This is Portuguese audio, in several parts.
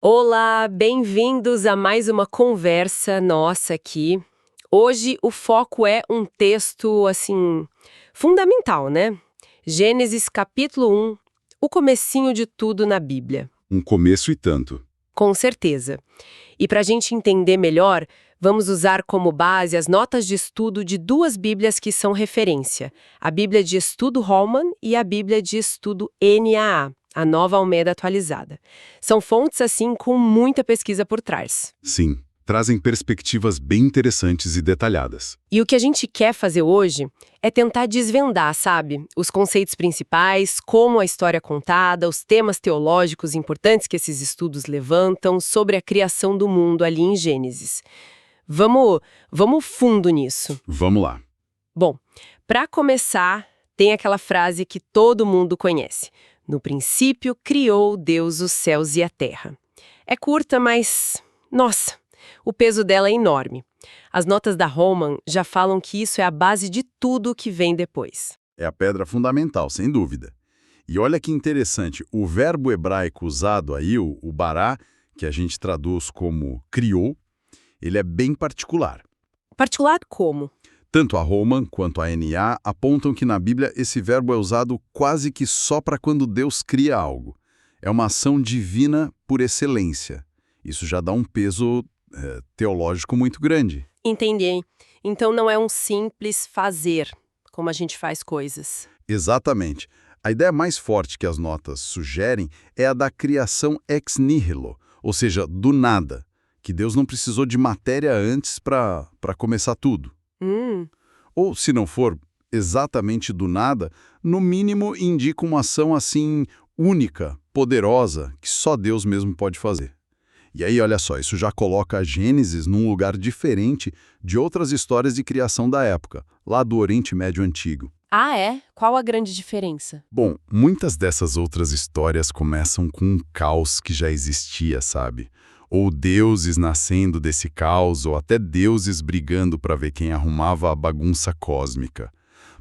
Olá, bem-vindos a mais uma conversa nossa aqui. Hoje o foco é um texto, assim, fundamental, né? Gênesis capítulo 1, o comecinho de tudo na Bíblia. Um começo e tanto. Com certeza. E para a gente entender melhor, vamos usar como base as notas de estudo de duas Bíblias que são referência: a Bíblia de Estudo Holman e a Bíblia de Estudo NAA, a Nova Almeida Atualizada. São fontes, assim, com muita pesquisa por trás. Sim, trazem perspectivas bem interessantes e detalhadas. E o que a gente quer fazer hoje é tentar desvendar, sabe? Os conceitos principais, como a história é contada, os temas teológicos importantes que esses estudos levantam sobre a criação do mundo ali em Gênesis. Vamos fundo nisso. Vamos lá. Bom, para começar, tem aquela frase que todo mundo conhece: no princípio criou Deus os céus e a terra. É curta, mas, nossa, o peso dela é enorme. As notas da Holman já falam que isso é a base de tudo o que vem depois. É a pedra fundamental, sem dúvida. E olha que interessante, o verbo hebraico usado aí, o bará, que a gente traduz como criou, ele é bem particular. Particular como? Tanto a Holman quanto a NA apontam que na Bíblia esse verbo é usado quase que só para quando Deus cria algo. É uma ação divina por excelência. Isso já dá um peso teológico muito grande. Entendi. Então não é um simples fazer, como a gente faz coisas. Exatamente. A ideia mais forte que as notas sugerem é a da criação ex nihilo, ou seja, do nada, que Deus não precisou de matéria antes para começar tudo. Ou, se não for exatamente do nada, no mínimo indica uma ação assim única, poderosa, que só Deus mesmo pode fazer. E aí, olha só, isso já coloca a Gênesis num lugar diferente de outras histórias de criação da época, lá do Oriente Médio Antigo. Ah, é? Qual a grande diferença? Bom, muitas dessas outras histórias começam com um caos que já existia, sabe? Ou deuses nascendo desse caos, ou até deuses brigando para ver quem arrumava a bagunça cósmica.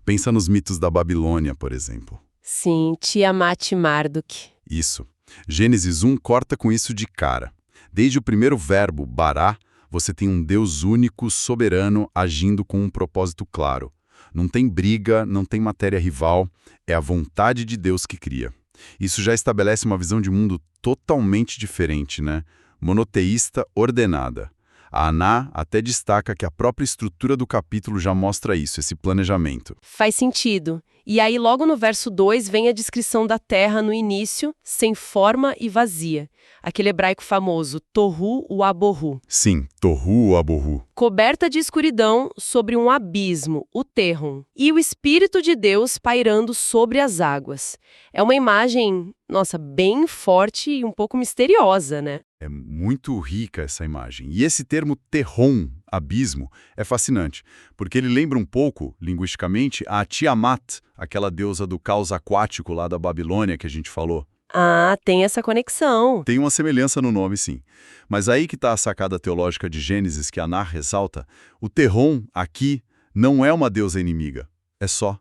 Pensa nos mitos da Babilônia, por exemplo. Sim, Tiamat e Marduk. Isso. Gênesis 1 corta com isso de cara. Desde o primeiro verbo, bará, você tem um Deus único, soberano, agindo com um propósito claro. Não tem briga, não tem matéria rival, é a vontade de Deus que cria. Isso já estabelece uma visão de mundo totalmente diferente, né? Monoteísta ordenada. A Aná até destaca que a própria estrutura do capítulo já mostra isso, esse planejamento. Faz sentido. E aí, logo no verso 2, vem a descrição da terra no início, sem forma e vazia. Aquele hebraico famoso, Tohu Uabohu. Sim, Tohu Uabohu. Coberta de escuridão sobre um abismo, o Terrum. E o Espírito de Deus pairando sobre as águas. É uma imagem, nossa, bem forte e um pouco misteriosa, né? É muito rica essa imagem. E esse termo Terron, abismo, é fascinante, porque ele lembra um pouco, linguisticamente, a Tiamat, aquela deusa do caos aquático lá da Babilônia que a gente falou. Ah, tem essa conexão. Tem uma semelhança no nome, sim. Mas aí que está a sacada teológica de Gênesis que Aná ressalta. O Terron, aqui, não é uma deusa inimiga. É só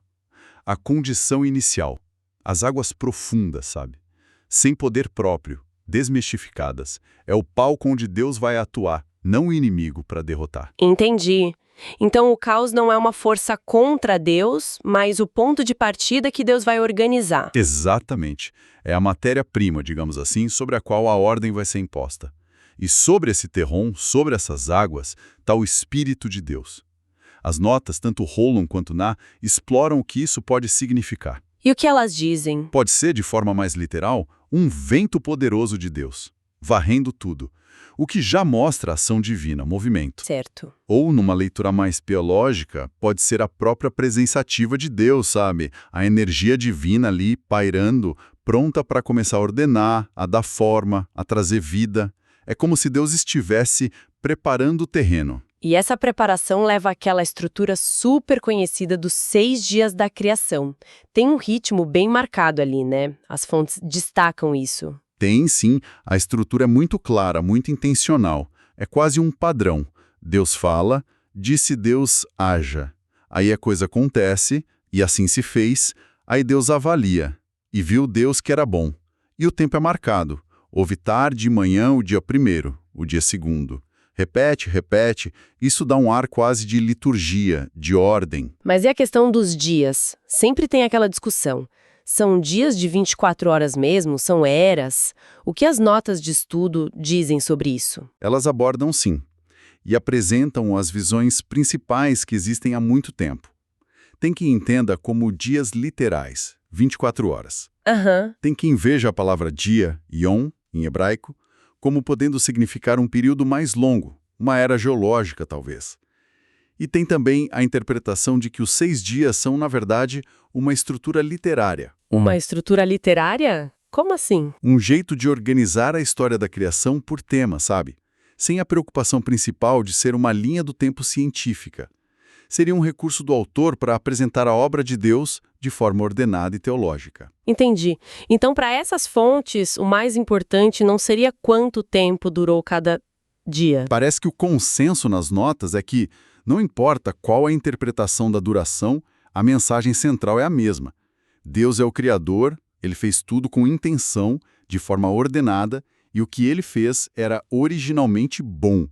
a condição inicial. As águas profundas, sabe? Sem poder próprio, desmistificadas. É o palco onde Deus vai atuar, não o inimigo para derrotar. Entendi. Então o caos não é uma força contra Deus, mas o ponto de partida que Deus vai organizar. Exatamente. É a matéria-prima, digamos assim, sobre a qual a ordem vai ser imposta. E sobre esse terron, sobre essas águas, está o Espírito de Deus. As notas, tanto Holman quanto Na, exploram o que isso pode significar. E o que elas dizem? Pode ser, de forma mais literal, um vento poderoso de Deus, varrendo tudo, o que já mostra a ação divina, movimento. Certo. Ou, numa leitura mais teológica, pode ser a própria presença ativa de Deus, sabe? A energia divina ali, pairando, pronta para começar a ordenar, a dar forma, a trazer vida. É como se Deus estivesse preparando o terreno. E essa preparação leva àquela estrutura super conhecida dos 6 dias da criação. Tem um ritmo bem marcado ali, né? As fontes destacam isso. Tem, sim, a estrutura é muito clara, muito intencional. É quase um padrão. Deus fala, disse Deus, haja. Aí a coisa acontece, e assim se fez, aí Deus avalia. E viu Deus que era bom. E o tempo é marcado. Houve tarde e manhã o dia primeiro, o dia segundo. Repete, repete, isso dá um ar quase de liturgia, de ordem. Mas e a questão dos dias? Sempre tem aquela discussão. São dias de 24 horas mesmo? São eras? O que as notas de estudo dizem sobre isso? Elas abordam sim, e apresentam as visões principais que existem há muito tempo. Tem quem entenda como dias literais, 24 horas. Aham. Tem quem veja a palavra dia, yom, em hebraico, como podendo significar um período mais longo, uma era geológica, talvez. E tem também a interpretação de que os 6 dias são, na verdade, uma estrutura literária. Uma estrutura literária? Como assim? Um jeito de organizar a história da criação por tema, sabe? Sem a preocupação principal de ser uma linha do tempo científica. Seria um recurso do autor para apresentar a obra de Deus de forma ordenada e teológica. Entendi. Então, para essas fontes, o mais importante não seria quanto tempo durou cada dia. Parece que o consenso nas notas é que, não importa qual a interpretação da duração, a mensagem central é a mesma. Deus é o Criador, ele fez tudo com intenção, de forma ordenada, e o que ele fez era originalmente bom.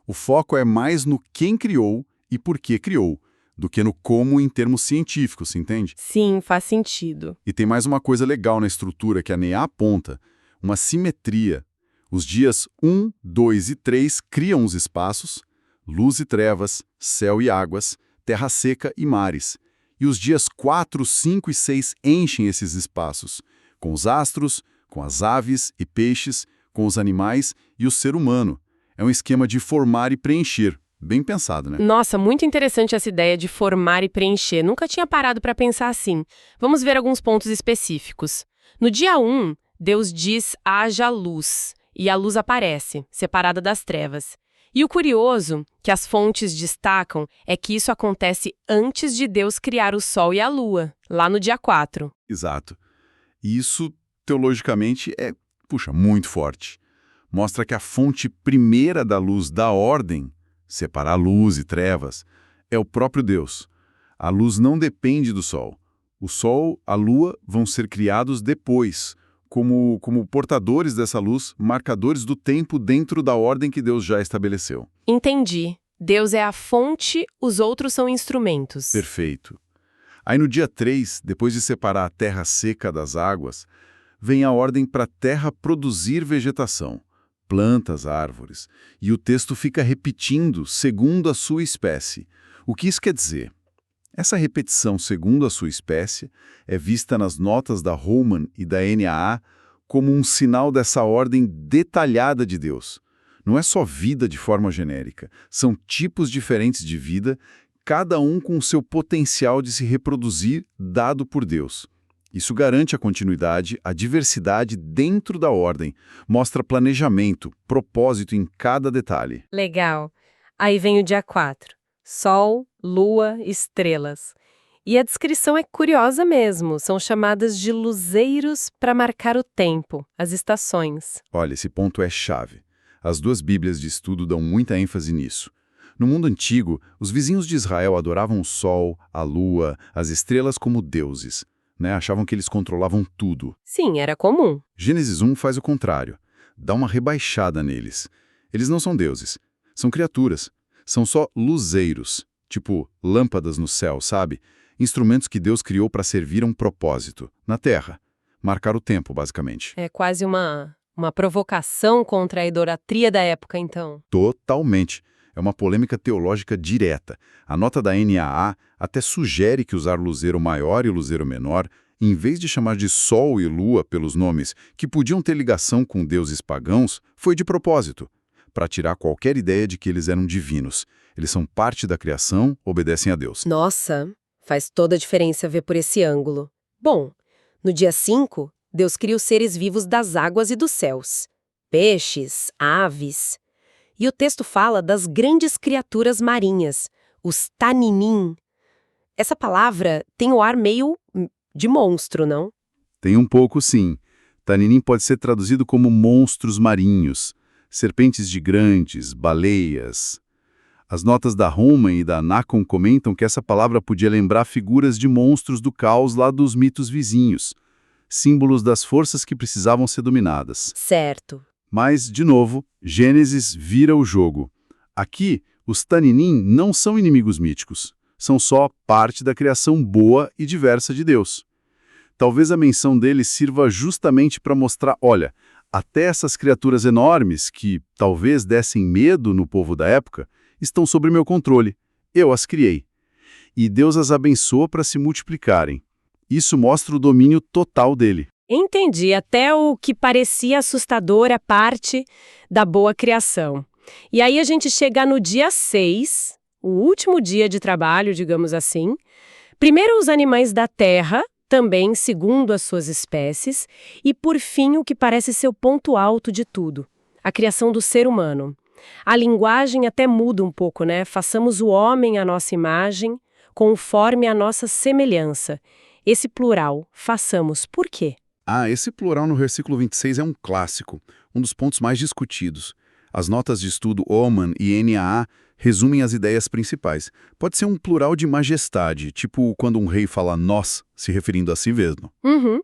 O foco é mais no quem criou e por que criou, do que no como em termos científicos, se entende? Sim, faz sentido. E tem mais uma coisa legal na estrutura que a NEA aponta, uma simetria. Os dias 1, 2 e 3 criam os espaços, luz e trevas, céu e águas, terra seca e mares. E os dias 4, 5 e 6 enchem esses espaços, com os astros, com as aves e peixes, com os animais e o ser humano. É um esquema de formar e preencher. Bem pensado, né? Nossa, muito interessante essa ideia de formar e preencher. Nunca tinha parado para pensar assim. Vamos ver alguns pontos específicos. No dia 1, Deus diz: haja luz, e a luz aparece, separada das trevas. E o curioso, que as fontes destacam, é que isso acontece antes de Deus criar o Sol e a Lua, lá no dia 4. Exato. E isso, teologicamente, muito forte. Mostra que a fonte primeira da luz da ordem, separar luz e trevas, é o próprio Deus. A luz não depende do Sol. O Sol, a Lua vão ser criados depois, como portadores dessa luz, marcadores do tempo dentro da ordem que Deus já estabeleceu. Entendi. Deus é a fonte, os outros são instrumentos. Perfeito. Aí no dia 3, depois de separar a terra seca das águas, vem a ordem para a terra produzir vegetação, plantas, árvores, e o texto fica repetindo segundo a sua espécie. O que isso quer dizer? Essa repetição segundo a sua espécie é vista nas notas da Holman e da NAA como um sinal dessa ordem detalhada de Deus. Não é só vida de forma genérica, são tipos diferentes de vida, cada um com o seu potencial de se reproduzir dado por Deus. Isso garante a continuidade, a diversidade dentro da ordem, mostra planejamento, propósito em cada detalhe. Legal. Aí vem o dia 4. Sol, lua, estrelas. E a descrição é curiosa mesmo. São chamadas de luzeiros para marcar o tempo, as estações. Olha, esse ponto é chave. As duas Bíblias de estudo dão muita ênfase nisso. No mundo antigo, os vizinhos de Israel adoravam o sol, a lua, as estrelas como deuses. Achavam que eles controlavam tudo. Sim, era comum. Gênesis 1 faz o contrário. Dá uma rebaixada neles. Eles não são deuses. São criaturas. São só luzeiros. Tipo lâmpadas no céu, sabe? Instrumentos que Deus criou para servir a um propósito. Na Terra. Marcar o tempo, basicamente. É quase uma provocação contra a idolatria da época, então. Totalmente. É uma polêmica teológica direta. A nota da NAA até sugere que usar luzeiro maior e luzeiro menor, em vez de chamar de Sol e Lua pelos nomes que podiam ter ligação com deuses pagãos, foi de propósito, para tirar qualquer ideia de que eles eram divinos. Eles são parte da criação, obedecem a Deus. Nossa, faz toda a diferença ver por esse ângulo. Bom, no dia 5, Deus cria os seres vivos das águas e dos céus. Peixes, aves. E o texto fala das grandes criaturas marinhas, os taninim. Essa palavra tem o ar meio de monstro, não? Tem um pouco, sim. Taninim pode ser traduzido como monstros marinhos, serpentes gigantes, baleias. As notas da Holman e da Nacon comentam que essa palavra podia lembrar figuras de monstros do caos lá dos mitos vizinhos. símbolos das forças que precisavam ser dominadas. Certo. Mas, de novo, Gênesis vira o jogo. Aqui, os Taninim não são inimigos míticos, são só parte da criação boa e diversa de Deus. Talvez a menção deles sirva justamente para mostrar, olha, até essas criaturas enormes, que talvez dessem medo no povo da época, estão sob meu controle. Eu as criei. E Deus as abençoa para se multiplicarem. Isso mostra o domínio total dele. Entendi. Até o que parecia assustador é parte da boa criação. E aí a gente chega no dia 6, o último dia de trabalho, digamos assim. Primeiro os animais da terra, também segundo as suas espécies, e por fim o que parece ser o ponto alto de tudo, a criação do ser humano. A linguagem até muda um pouco, né? Façamos o homem à nossa imagem, conforme a nossa semelhança. Esse plural, façamos, por quê? Esse plural no versículo 26 é um clássico, um dos pontos mais discutidos. As notas de estudo Oman e NAA resumem as ideias principais. Pode ser um plural de majestade, tipo quando um rei fala nós, se referindo a si mesmo. Uhum.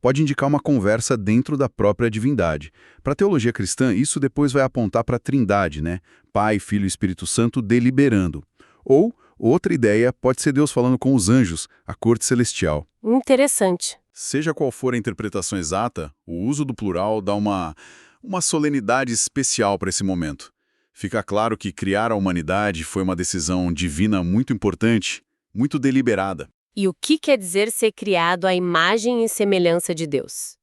Pode indicar uma conversa dentro da própria divindade. Para a teologia cristã, isso depois vai apontar para a Trindade, né? Pai, Filho e Espírito Santo deliberando. Ou, outra ideia, pode ser Deus falando com os anjos, a corte celestial. Interessante. Seja qual for a interpretação exata, o uso do plural dá uma solenidade especial para esse momento. Fica claro que criar a humanidade foi uma decisão divina muito importante, muito deliberada. E o que quer dizer ser criado à imagem e semelhança de Deus?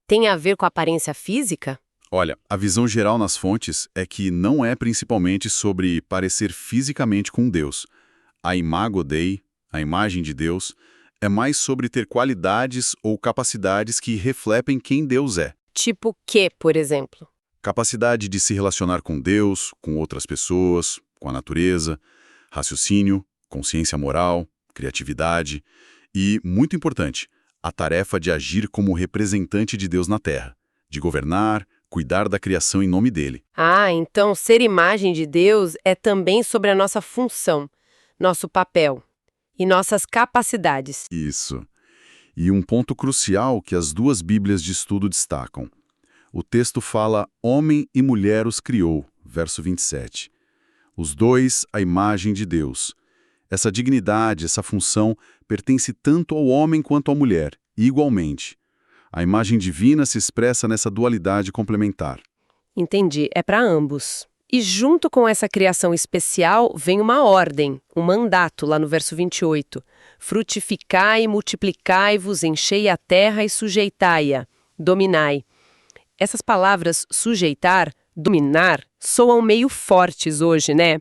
Tem a ver com a aparência física? Olha, a visão geral nas fontes é que não é principalmente sobre parecer fisicamente com Deus. A imago Dei, a imagem de Deus, é mais sobre ter qualidades ou capacidades que refletem quem Deus é. Tipo que, por exemplo? Capacidade de se relacionar com Deus, com outras pessoas, com a natureza, raciocínio, consciência moral, criatividade e, muito importante, a tarefa de agir como representante de Deus na Terra, de governar, cuidar da criação em nome dele. Então ser imagem de Deus é também sobre a nossa função, nosso papel e nossas capacidades. Isso. E um ponto crucial que as duas Bíblias de estudo destacam. O texto fala homem e mulher os criou, verso 27. Os dois, a imagem de Deus. Essa dignidade, essa função, pertence tanto ao homem quanto à mulher, igualmente. A imagem divina se expressa nessa dualidade complementar. Entendi, é para ambos. E junto com essa criação especial vem uma ordem, um mandato lá no verso 28. Frutificai e multiplicai-vos, enchei a terra e sujeitai-a, dominai. Essas palavras sujeitar, dominar, soam meio fortes hoje, né?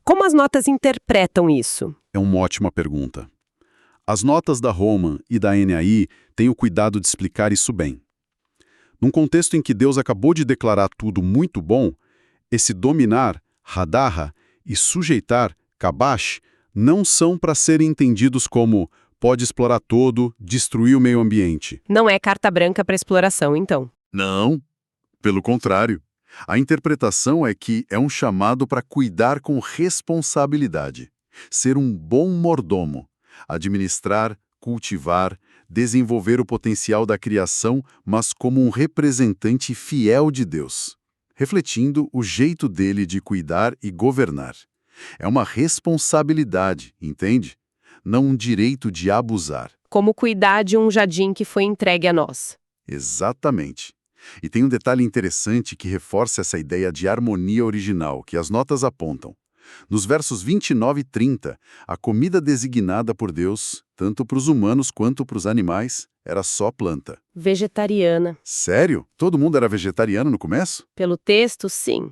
Como as notas interpretam isso? É uma ótima pergunta. As notas da Roman e da NAI têm o cuidado de explicar isso bem. Num contexto em que Deus acabou de declarar tudo muito bom, esse dominar, hadarra, e sujeitar, kabash, não são para serem entendidos como pode explorar todo, destruir o meio ambiente. Não é carta branca para exploração, então. Não, pelo contrário. A interpretação é que é um chamado para cuidar com responsabilidade, ser um bom mordomo, administrar, cultivar, desenvolver o potencial da criação, mas como um representante fiel de Deus, refletindo o jeito dele de cuidar e governar. É uma responsabilidade, entende? Não um direito de abusar. Como cuidar de um jardim que foi entregue a nós. Exatamente. E tem um detalhe interessante que reforça essa ideia de harmonia original que as notas apontam. Nos versos 29 e 30, a comida designada por Deus, tanto para os humanos quanto para os animais, era só planta. Vegetariana. Sério? Todo mundo era vegetariano no começo? Pelo texto, sim.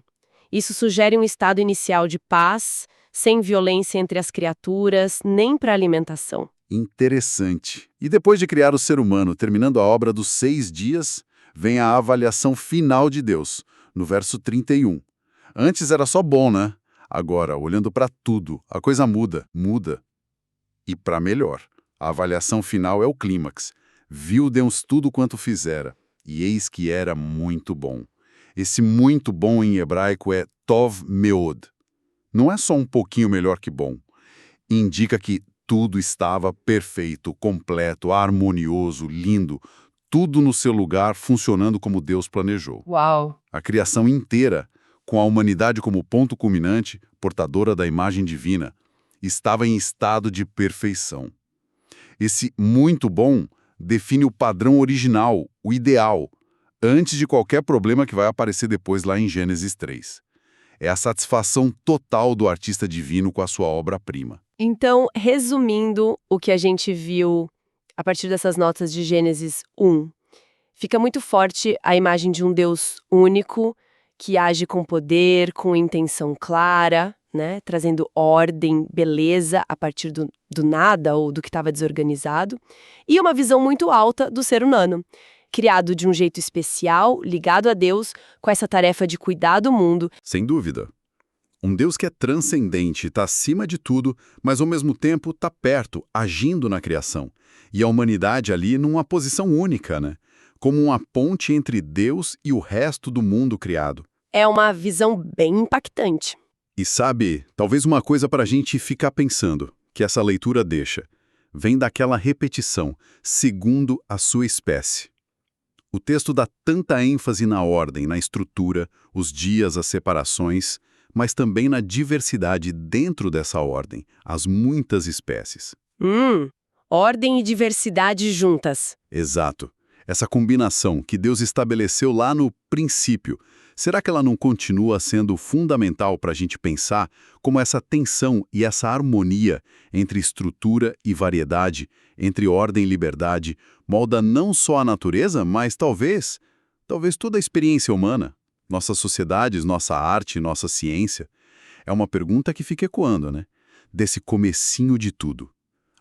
Isso sugere um estado inicial de paz, sem violência entre as criaturas, nem para alimentação. Interessante. E depois de criar o ser humano, terminando a obra dos 6 dias, vem a avaliação final de Deus, no verso 31. Antes era só bom, né? Agora, olhando para tudo, a coisa muda. E para melhor. A avaliação final é o clímax. Viu Deus tudo quanto fizera, e eis que era muito bom. Esse muito bom em hebraico é tov meod. Não é só um pouquinho melhor que bom. Indica que tudo estava perfeito, completo, harmonioso, lindo. tudo no seu lugar, funcionando como Deus planejou. Uau! A criação inteira, com a humanidade como ponto culminante, portadora da imagem divina, estava em estado de perfeição. Esse muito bom define o padrão original, o ideal, antes de qualquer problema que vai aparecer depois lá em Gênesis 3. É a satisfação total do artista divino com a sua obra-prima. Então, resumindo o que a gente viu a partir dessas notas de Gênesis 1, fica muito forte a imagem de um Deus único, que age com poder, com intenção clara, né, trazendo ordem, beleza a partir do nada ou do que estava desorganizado, e uma visão muito alta do ser humano, criado de um jeito especial, ligado a Deus, com essa tarefa de cuidar do mundo. Sem dúvida. Um Deus que é transcendente, está acima de tudo, mas ao mesmo tempo está perto, agindo na criação. E a humanidade ali numa posição única, né? Como uma ponte entre Deus e o resto do mundo criado. É uma visão bem impactante. E sabe, talvez uma coisa para a gente ficar pensando, que essa leitura deixa, vem daquela repetição, segundo a sua espécie. O texto dá tanta ênfase na ordem, na estrutura, os dias, as separações, mas também na diversidade dentro dessa ordem, as muitas espécies. Ordem e diversidade juntas. Exato. Essa combinação que Deus estabeleceu lá no princípio, será que ela não continua sendo fundamental para a gente pensar como essa tensão e essa harmonia entre estrutura e variedade, entre ordem e liberdade, molda não só a natureza, mas talvez toda a experiência humana, nossas sociedades, nossa arte, nossa ciência? É uma pergunta que fica ecoando, né? Desse comecinho de tudo.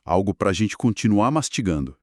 Algo para a gente continuar mastigando.